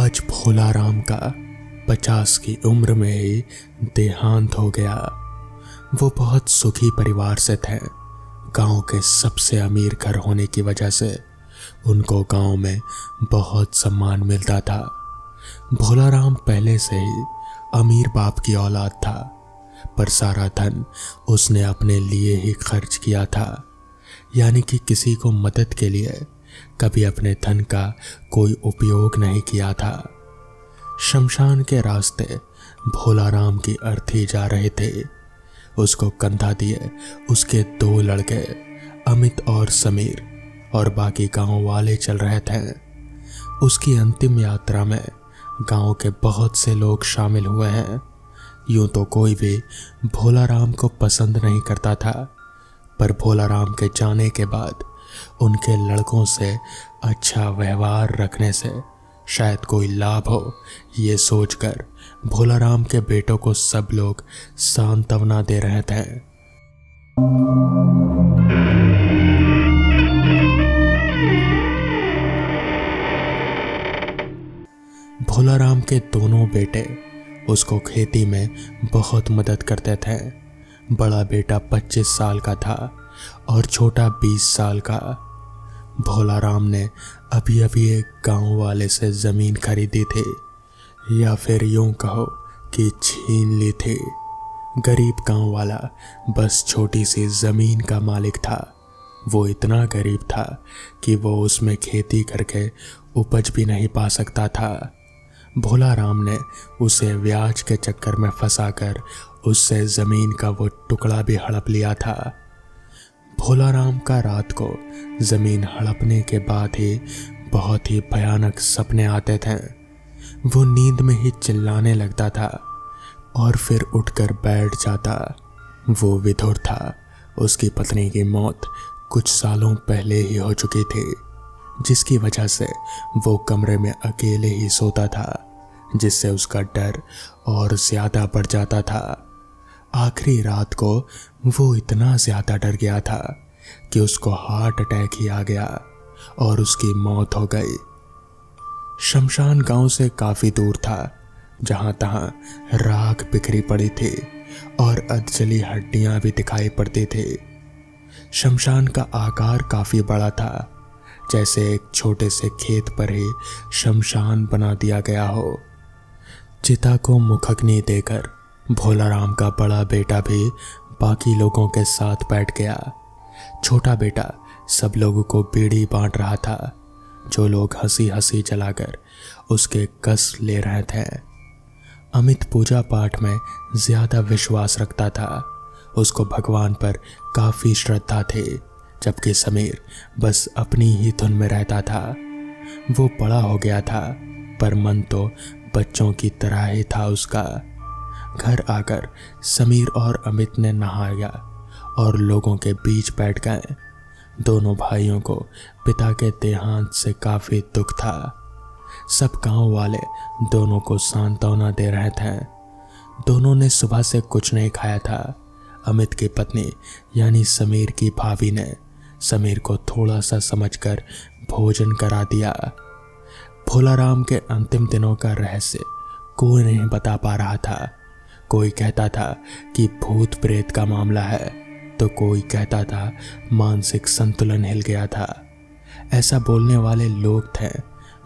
आज भोला राम का 50 की उम्र में ही देहांत हो गया। वो बहुत सुखी परिवार से थे। गांव के सबसे अमीर घर होने की वजह से उनको गांव में बहुत सम्मान मिलता था। भोला राम पहले से ही अमीर बाप की औलाद था, पर सारा धन उसने अपने लिए ही खर्च किया था, यानी कि किसी को मदद के लिए कभी अपने धन का कोई उपयोग नहीं किया था। शमशान के रास्ते भोला राम की अर्थी जा रहे थे। उसको कंधा दिए उसके 2 लड़के अमित और समीर और बाकी गांव वाले चल रहे थे। उसकी अंतिम यात्रा में गांव के बहुत से लोग शामिल हुए हैं। यूं तो कोई भी भोला राम को पसंद नहीं करता था, पर भोला राम के जाने के बाद उनके लड़कों से अच्छा व्यवहार रखने से शायद कोई लाभ हो, ये सोचकर भोला राम के बेटों को सब लोग सांत्वना दे रहे थे। भोला राम के दोनों बेटे उसको खेती में बहुत मदद करते थे। बड़ा बेटा 25 साल का था और छोटा 20 साल का। भोला राम ने अभी अभी एक गांव वाले से जमीन खरीदी थी, या फिर यूं कहो कि छीन ली थी। गरीब गांव वाला बस छोटी सी जमीन का मालिक था। वो इतना गरीब था कि वो उसमें खेती करके उपज भी नहीं पा सकता था। भोला राम ने उसे ब्याज के चक्कर में फंसाकर उससे जमीन का वो टुकड़ा भी हड़प लिया था। भोला राम का रात को जमीन हड़पने के बाद ही बहुत ही भयानक सपने आते थे। वो नींद में ही चिल्लाने लगता था और फिर उठकर बैठ जाता। वो विधुर था। उसकी पत्नी की मौत कुछ सालों पहले ही हो चुकी थी, जिसकी वजह से वो कमरे में अकेले ही सोता था, जिससे उसका डर और ज्यादा बढ़ जाता था। आखिरी रात को वो इतना ज्यादा डर गया था कि उसको हार्ट अटैक ही आ गया और उसकी मौत हो गई। शमशान गांव से काफी दूर था, जहां तहां राख बिखरी पड़ी थी और अधजली हड्डियां भी दिखाई पड़ती थी। शमशान का आकार काफी बड़ा था, जैसे एक छोटे से खेत पर ही शमशान बना दिया गया हो। चिता को मुखग्नि देकर भोला राम का बड़ा बेटा भी बाकी लोगों के साथ बैठ गया। छोटा बेटा सब लोगों को बीड़ी बांट रहा था, जो लोग हंसी हंसी जलाकर उसके कस ले रहे थे। अमित पूजा पाठ में ज्यादा विश्वास रखता था। उसको भगवान पर काफी श्रद्धा थी, जबकि समीर बस अपनी ही धुन में रहता था। वो बड़ा हो गया था, पर मन तो बच्चों की तरह ही था उसका। घर आकर समीर और अमित ने नहाया और लोगों के बीच बैठ गए। दोनों भाइयों को पिता के देहांत से काफी दुख था। सब गांव वाले दोनों को सांत्वना दे रहे थे। दोनों ने सुबह से कुछ नहीं खाया था। अमित की पत्नी यानी समीर की भाभी ने समीर को थोड़ा सा समझकर भोजन करा दिया। भोला राम के अंतिम दिनों का रहस्य कोई नहीं बता पा रहा था। कोई कहता था कि भूत प्रेत का मामला है, तो कोई कहता था मानसिक संतुलन हिल गया था। ऐसा बोलने वाले लोग थे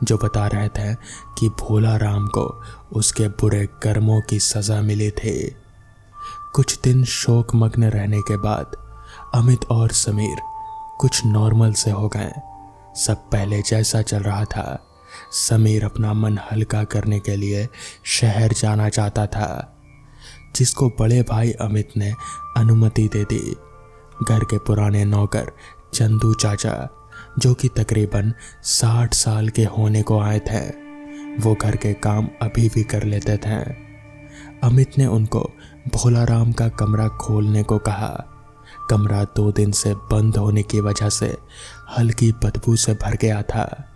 जो बता रहे थे कि भोला राम को उसके बुरे कर्मों की सजा मिली थी। कुछ दिन शोकमग्न रहने के बाद अमित और समीर कुछ नॉर्मल से हो गए। सब पहले जैसा चल रहा था। समीर अपना मन हल्का करने के लिए शहर जाना चाहता था, जिसको बड़े भाई अमित ने अनुमति दे दी। घर के पुराने नौकर चंदू चाचा, जो कि तकरीबन 60 साल के होने को आए थे, वो घर के काम अभी भी कर लेते थे। अमित ने उनको भोला राम का कमरा खोलने को कहा। कमरा 2 दिन से बंद होने की वजह से हल्की बदबू से भर गया था।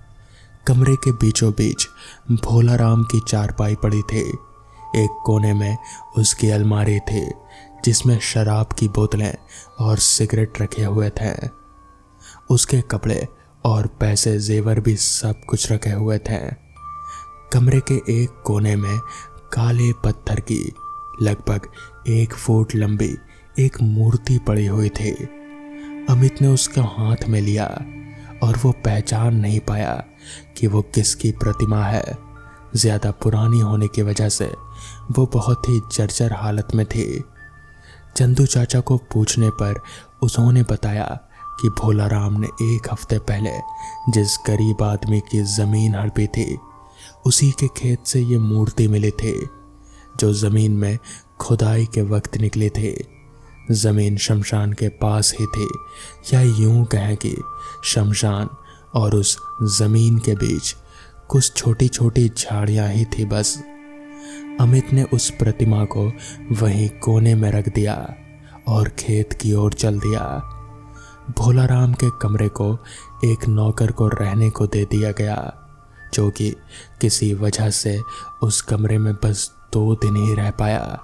कमरे के बीचों बीच भोला राम की चारपाई पड़ी थी। एक कोने में उसकी अलमारी थी, जिसमें शराब की बोतलें और सिगरेट रखे हुए थे। उसके कपड़े और पैसे जेवर भी सब कुछ रखे हुए थे। कमरे के एक कोने में काले पत्थर की लगभग 1 फुट लंबी एक मूर्ति पड़ी हुई थी। अमित ने उसको हाथ में लिया और वो पहचान नहीं पाया कि वो किसकी प्रतिमा है। ज्यादा पुरानी होने की वजह से वो बहुत ही जर्जर हालत में थी। चंदू चाचा को पूछने पर उन्होंने बताया कि भोलाराम ने 1 हफ्ते पहले जिस गरीब आदमी की जमीन हड़पी थी, उसी के खेत से ये मूर्ति मिली थी, जो जमीन में खुदाई के वक्त निकली थी। जमीन शमशान के पास ही थी, या यूं कहें कि शमशान और उस जमीन के बीच कुछ छोटी छोटी झाड़ियां ही थी बस। अमित ने उस प्रतिमा को वहीं कोने में रख दिया और खेत की ओर चल दिया। भोलाराम के कमरे को एक नौकर को रहने को दे दिया गया, जो कि किसी वजह से उस कमरे में बस 2 दिन ही रह पाया।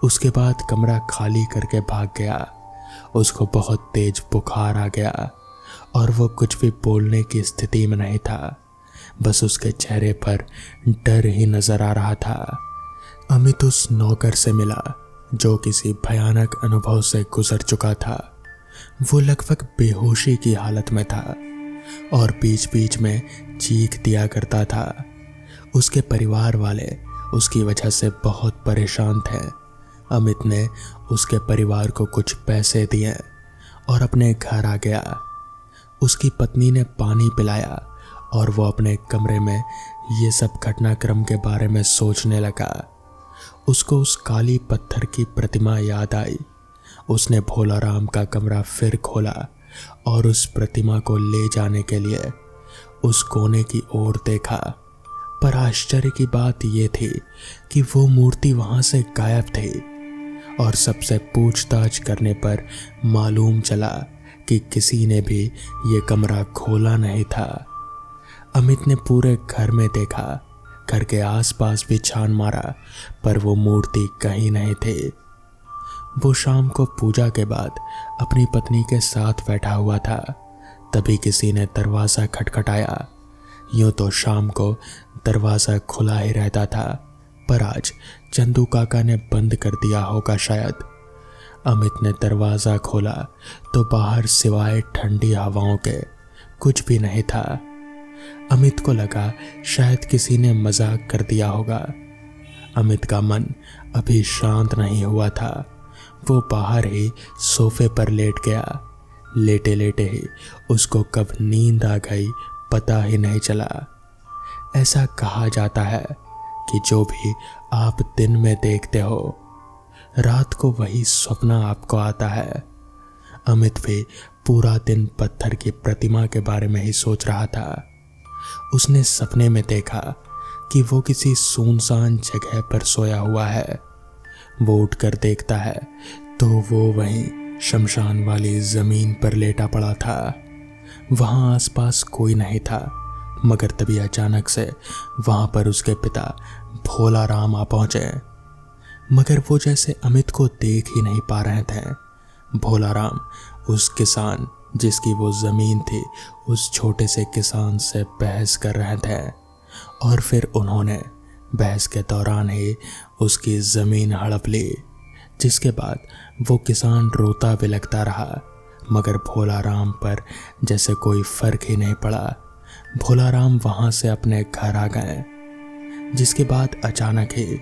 उसके बाद कमरा खाली करके भाग गया। उसको बहुत तेज बुखार आ गया और वो कुछ भी बोलने की स्थिति में नहीं था। बस उसके चेहरे पर डर ही नजर आ रहा था। अमित उस नौकर से मिला जो किसी भयानक अनुभव से गुजर चुका था। वो लगभग बेहोशी की हालत में था और बीच बीच में चीख दिया करता था। उसके परिवार वाले उसकी वजह से बहुत परेशान थे। अमित ने उसके परिवार को कुछ पैसे दिए और अपने घर आ गया। उसकी पत्नी ने पानी पिलाया और वो अपने कमरे में ये सब घटनाक्रम के बारे में सोचने लगा। उसको उस काली पत्थर की प्रतिमा याद आई। उसने भोलाराम का कमरा फिर खोला और उस प्रतिमा को ले जाने के लिए उस कोने की ओर देखा। पर आश्चर्य की बात यह थी कि वो मूर्ति वहां से गायब थी और सबसे पूछताछ करने पर मालूम चला कि किसी ने भी ये कमरा खोला नहीं था। अमित ने पूरे घर में देखा, घर के आसपास भी छान मारा, पर वो मूर्ति कहीं नहीं थी। वो शाम को पूजा के बाद अपनी पत्नी के साथ बैठा हुआ था, तभी किसी ने दरवाज़ा खटखटाया। यूं तो शाम को दरवाज़ा खुला ही रहता था, पर आज चंदू काका ने बंद कर दिया होगा शायद। अमित ने दरवाज़ा खोला तो बाहर सिवाय ठंडी हवाओं के कुछ भी नहीं था। अमित को लगा शायद किसी ने मजाक कर दिया होगा। अमित का मन अभी शांत नहीं हुआ था। वो बाहर ही सोफे पर लेट गया। लेटे लेटे ही उसको कब नींद आ गई पता ही नहीं चला। ऐसा कहा जाता है कि जो भी आप दिन में देखते हो, रात को वही स्वप्न आपको आता है। अमित भी पूरा दिन पत्थर की प्रतिमा के बारे में ही सोच रहा था। उसने सपने में देखा कि वो किसी सुनसान जगह पर सोया हुआ है। वो उठकर देखता है तो वो वहीं शमशान वाली जमीन पर लेटा पड़ा था। वहां आसपास कोई नहीं था, मगर तभी अचानक से वहां पर उसके पिता भोलाराम आ पहुंचे। मगर वो जैसे अमित को देख ही नहीं पा रहे थे। भोलाराम उस किसान जिसकी वो जमीन थी, उस छोटे से किसान से बहस कर रहे थे और फिर उन्होंने बहस के दौरान ही उसकी जमीन हड़प ली। जिसके बाद वो किसान रोता भी लगता रहा, मगर भोलाराम पर जैसे कोई फर्क ही नहीं पड़ा। भोलाराम वहां से अपने घर आ गए। जिसके बाद अचानक ही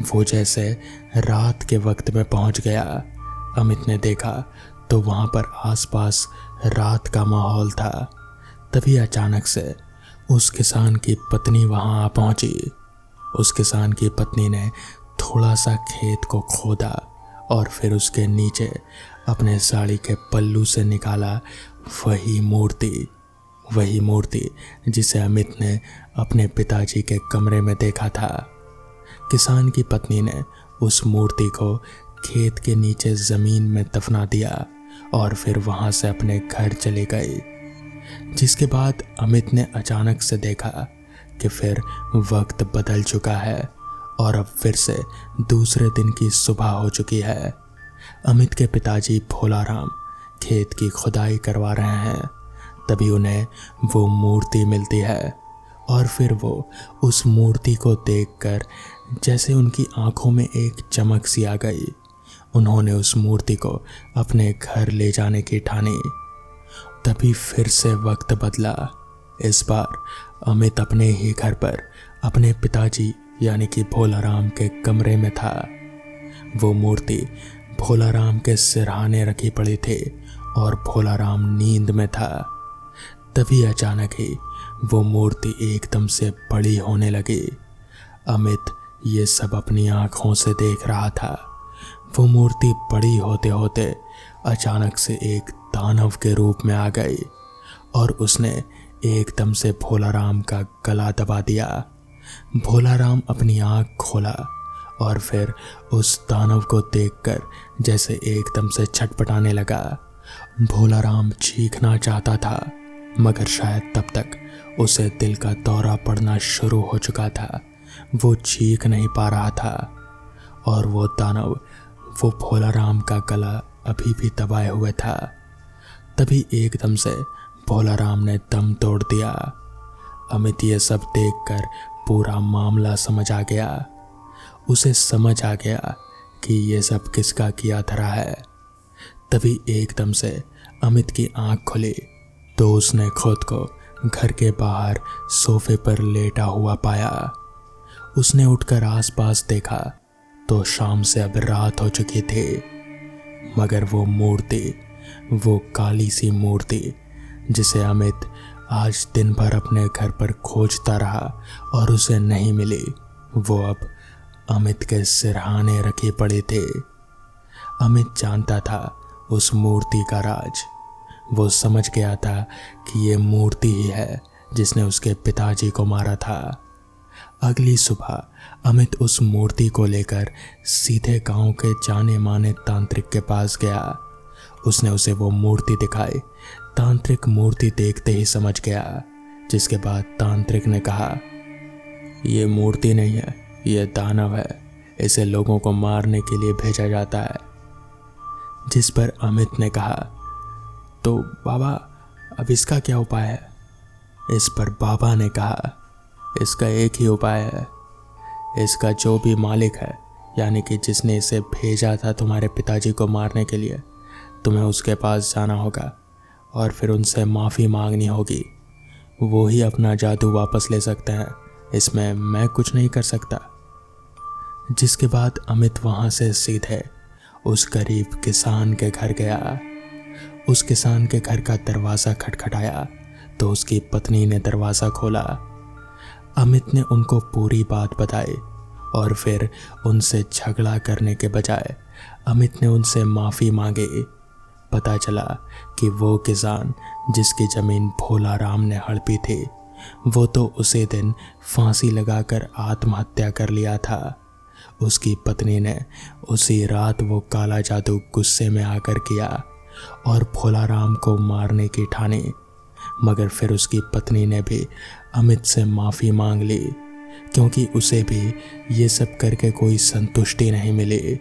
वो जैसे रात के वक्त में पहुंच गया। अमित ने देखा तो वहां पर आसपास रात का माहौल था। तभी अचानक से उस किसान की पत्नी वहां आ पहुंची। उस किसान की पत्नी ने थोड़ा सा खेत को खोदा और फिर उसके नीचे अपने साड़ी के पल्लू से निकाला वही मूर्ति जिसे अमित ने अपने पिताजी के कमरे में देखा था। किसान की पत्नी ने उस मूर्ति को खेत के नीचे जमीन में दफना दिया और फिर वहां से अपने घर चली गई। जिसके बाद अमित ने अचानक से देखा कि फिर वक्त बदल चुका है और अब फिर से दूसरे दिन की सुबह हो चुकी है। अमित के पिताजी भोलाराम खेत की खुदाई करवा रहे हैं। तभी उन्हें वो मूर्ति मिलती है और फिर वो उस मूर्ति को देखकर जैसे उनकी आंखों में एक चमक सी आ गई। उन्होंने उस मूर्ति को अपने घर ले जाने की ठानी। तभी फिर से वक्त बदला। इस बार अमित अपने ही घर पर अपने पिताजी यानी कि भोलाराम के कमरे में था। वो मूर्ति भोलाराम के सिरहाने रखी पड़ी थी और भोलाराम नींद में था। तभी अचानक ही वो मूर्ति एकदम से बड़ी होने लगी। अमित ये सब अपनी आंखों से देख रहा था। वो मूर्ति बड़ी होते होते अचानक से एक दानव के रूप में आ गई और उसने एकदम से भोलाराम का गला दबा दिया। भोलाराम अपनी आंख खोला और फिर उस दानव को देखकर जैसे एकदम से छटपटाने लगा। भोलाराम चीखना चाहता था मगर शायद तब तक उसे दिल का दौरा पड़ना शुरू हो चुका था। वो चीख नहीं पा रहा था और वो दानव वो भोलाराम का गला अभी भी दबाए हुए था। तभी एकदम से भोलाराम ने दम तोड़ दिया। अमित ये सब देखकर पूरा मामला समझ आ गया। उसे समझ आ गया कि ये सब किसका किया धरा है। तभी एकदम से अमित की आंख खुली तो उसने खुद को घर के बाहर सोफे पर लेटा हुआ पाया। उसने उठकर आसपास देखा तो शाम से अब रात हो चुकी थी, मगर वो मूर्ति, वो काली सी मूर्ति जिसे अमित आज दिन भर अपने घर पर खोजता रहा और उसे नहीं मिली, वो अब अमित के सिरहाने रखी पड़ी थी। अमित जानता था उस मूर्ति का राज। वो समझ गया था कि ये मूर्ति ही है जिसने उसके पिताजी को मारा था। अगली सुबह अमित उस मूर्ति को लेकर सीधे गांव के जाने माने तांत्रिक के पास गया। उसने उसे वो मूर्ति दिखाई। तांत्रिक मूर्ति देखते ही समझ गया, जिसके बाद तांत्रिक ने कहा, ये मूर्ति नहीं है, ये दानव है। इसे लोगों को मारने के लिए भेजा जाता है। जिस पर अमित ने कहा, तो बाबा अब इसका क्या उपाय है? इस पर बाबा ने कहा, इसका एक ही उपाय है। इसका जो भी मालिक है, यानी कि जिसने इसे भेजा था तुम्हारे पिताजी को मारने के लिए, तुम्हें उसके पास जाना होगा और फिर उनसे माफ़ी मांगनी होगी। वो ही अपना जादू वापस ले सकते हैं, इसमें मैं कुछ नहीं कर सकता। जिसके बाद अमित वहाँ से सीधे उस गरीब किसान के घर गया। उस किसान के घर का दरवाज़ा खटखटाया तो उसकी पत्नी ने दरवाज़ा खोला। अमित ने उनको पूरी बात बताई और फिर उनसे झगड़ा करने के बजाय अमित ने उनसे माफ़ी मांगी। पता चला कि वो किसान जिसकी ज़मीन भोलाराम ने हड़पी थी, वो तो उसी दिन फांसी लगाकर आत्महत्या कर लिया था। उसकी पत्नी ने उसी रात वो काला जादू गुस्से में आकर किया और भोलाराम को मारने की ठानी, मगर फिर उसकी पत्नी ने भी अमित से माफ़ी मांग ली, क्योंकि उसे भी ये सब करके कोई संतुष्टि नहीं मिली।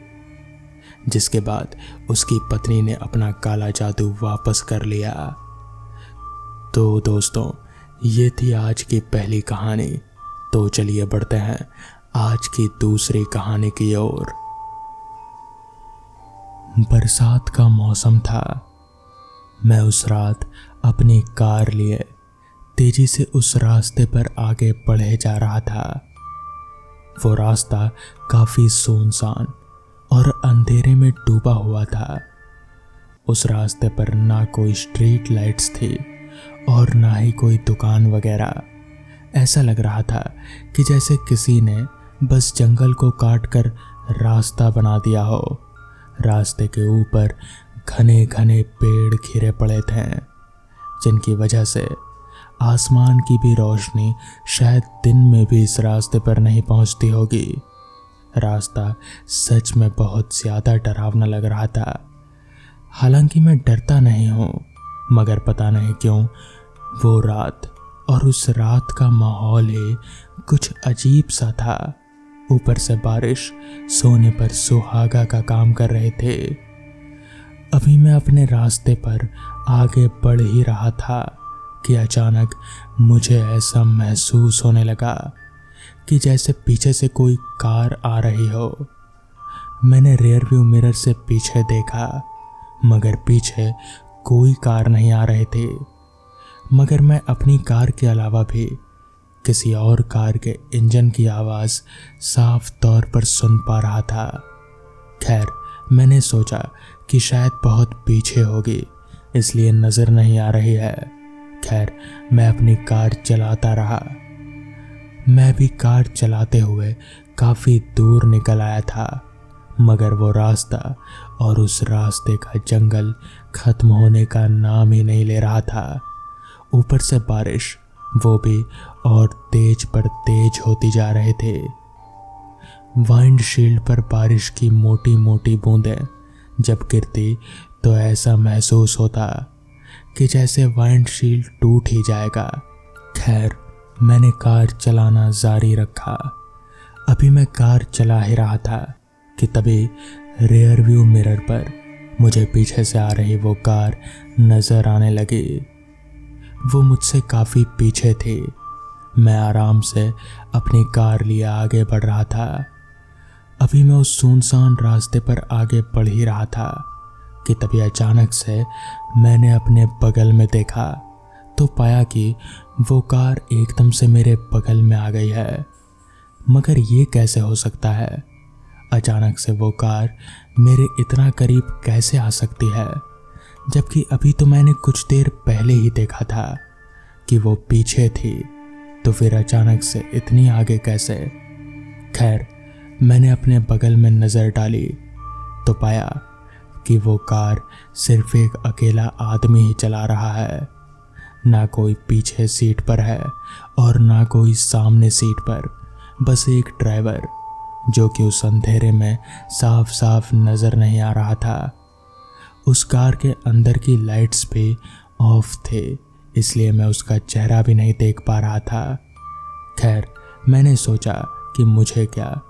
जिसके बाद उसकी पत्नी ने अपना काला जादू वापस कर लिया। तो दोस्तों, ये थी आज की पहली कहानी। तो चलिए बढ़ते हैं आज की दूसरी कहानी की ओर। बरसात का मौसम था। मैं उस रात अपनी कार लिए तेजी से उस रास्ते पर आगे बढ़े जा रहा था। वो रास्ता काफ़ी सुनसान और अंधेरे में डूबा हुआ था। उस रास्ते पर ना कोई स्ट्रीट लाइट्स थी और ना ही कोई दुकान वगैरह। ऐसा लग रहा था कि जैसे किसी ने बस जंगल को काट कर रास्ता बना दिया हो। रास्ते के ऊपर घने घने पेड़ घिरे पड़े थे, जिनकी वजह से आसमान की भी रोशनी शायद दिन में भी इस रास्ते पर नहीं पहुंचती होगी। रास्ता सच में बहुत ज़्यादा डरावना लग रहा था। हालांकि मैं डरता नहीं हूँ, मगर पता नहीं क्यों वो रात और उस रात का माहौल ही कुछ अजीब सा था। ऊपर से बारिश सोने पर सुहागा का काम कर रहे थे। अभी मैं अपने रास्ते पर आगे बढ़ ही रहा था कि अचानक मुझे ऐसा महसूस होने लगा कि जैसे पीछे से कोई कार आ रही हो। मैंने रियर व्यू मिरर से पीछे देखा, मगर पीछे कोई कार नहीं आ रहे थे। मगर मैं अपनी कार के अलावा भी किसी और कार के इंजन की आवाज़ साफ तौर पर सुन पा रहा था। खैर, मैंने सोचा कि शायद बहुत पीछे होगी, इसलिए नज़र नहीं आ रही है। खैर, मैं अपनी कार चलाता रहा। मैं भी कार चलाते हुए काफ़ी दूर निकल आया था, मगर वो रास्ता और उस रास्ते का जंगल खत्म होने का नाम ही नहीं ले रहा था। ऊपर से बारिश, वो भी और तेज पर तेज होती जा रहे थे। वाइंडशील्ड पर बारिश की मोटी मोटी बूंदें जब गिरती तो ऐसा महसूस होता कि जैसे वाइंडशील्ड टूट ही जाएगा। खैर, मैंने कार चलाना जारी रखा। अभी मैं कार चला ही रहा था कि तभी रियर व्यू मिरर पर मुझे पीछे से आ रही वो कार नजर आने लगी। वो मुझसे काफ़ी पीछे थी। मैं आराम से अपनी कार लिए आगे बढ़ रहा था। अभी मैं उस सुनसान रास्ते पर आगे बढ़ ही रहा था कि तभी अचानक से मैंने अपने बगल में देखा तो पाया कि वो कार एकदम से मेरे बगल में आ गई है। मगर ये कैसे हो सकता है? अचानक से वो कार मेरे इतना करीब कैसे आ सकती है, जबकि अभी तो मैंने कुछ देर पहले ही देखा था कि वो पीछे थी, तो फिर अचानक से इतनी आगे कैसे? खैर, मैंने अपने बगल में नज़र डाली तो पाया कि वो कार सिर्फ एक अकेला आदमी ही चला रहा है। ना कोई पीछे सीट पर है और ना कोई सामने सीट पर, बस एक ड्राइवर जो कि उस अंधेरे में साफ साफ नज़र नहीं आ रहा था। उस कार के अंदर की लाइट्स भी ऑफ थे, इसलिए मैं उसका चेहरा भी नहीं देख पा रहा था। खैर, मैंने सोचा कि मुझे क्या,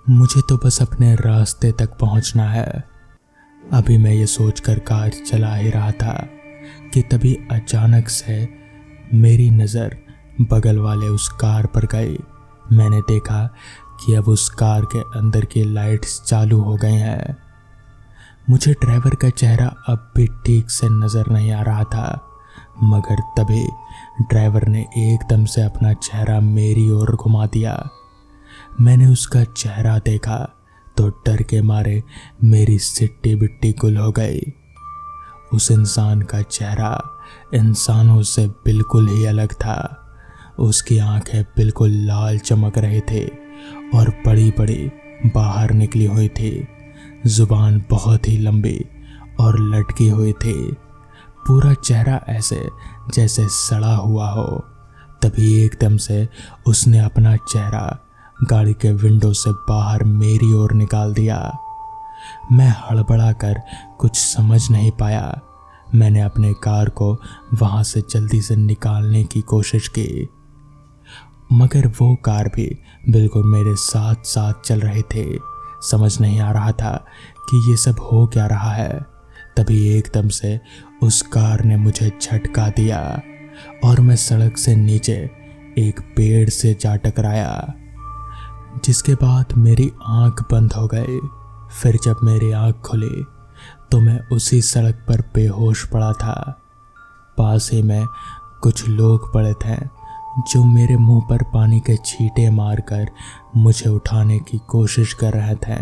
मुझे तो बस अपने रास्ते तक पहुंचना है। अभी मैं ये सोचकर कार चला ही रहा था कि तभी अचानक से मेरी नज़र बगल वाले उस कार पर गई। मैंने देखा कि अब उस कार के अंदर की लाइट्स चालू हो गई हैं। मुझे ड्राइवर का चेहरा अब भी ठीक से नज़र नहीं आ रहा था, मगर तभी ड्राइवर ने एकदम से अपना चेहरा मेरी ओर घुमा दिया। मैंने उसका चेहरा देखा तो डर के मारे मेरी सिट्टी बिट्टी गुल हो गई। उस इंसान का चेहरा इंसानों से बिल्कुल ही अलग था। उसकी आंखें बिल्कुल लाल चमक रहे थे और बड़ी बड़ी बाहर निकली हुई थी। जुबान बहुत ही लंबी और लटकी हुई थी। पूरा चेहरा ऐसे जैसे सड़ा हुआ हो। तभी एकदम से उसने अपना चेहरा गाड़ी के विंडो से बाहर मेरी ओर निकाल दिया। मैं हड़बड़ा कर कुछ समझ नहीं पाया। मैंने अपने कार को वहां से जल्दी से निकालने की कोशिश की, मगर वो कार भी बिल्कुल मेरे साथ साथ चल रहे थे। समझ नहीं आ रहा था कि ये सब हो क्या रहा है। तभी एकदम से उस कार ने मुझे झटका दिया और मैं सड़क से नीचे एक पेड़ से जा टकराया, जिसके बाद मेरी आंख बंद हो गई। फिर जब मेरी आंख खुली तो मैं उसी सड़क पर बेहोश पड़ा था। पास ही में कुछ लोग पड़े थे जो मेरे मुंह पर पानी के छींटे मारकर मुझे उठाने की कोशिश कर रहे थे।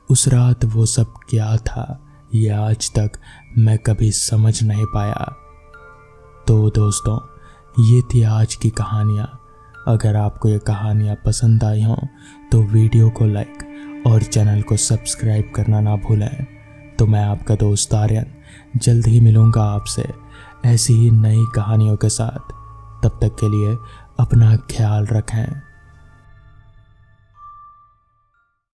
उस रात वो सब क्या था, ये आज तक मैं कभी समझ नहीं पाया। तो दोस्तों, ये थी आज की कहानियाँ। अगर आपको ये कहानियाँ पसंद आई हों तो वीडियो को लाइक और चैनल को सब्सक्राइब करना ना भूलें। तो मैं आपका दोस्त आर्यन जल्द ही मिलूँगा आपसे ऐसी ही नई कहानियों के साथ। तब तक के लिए अपना ख्याल रखें।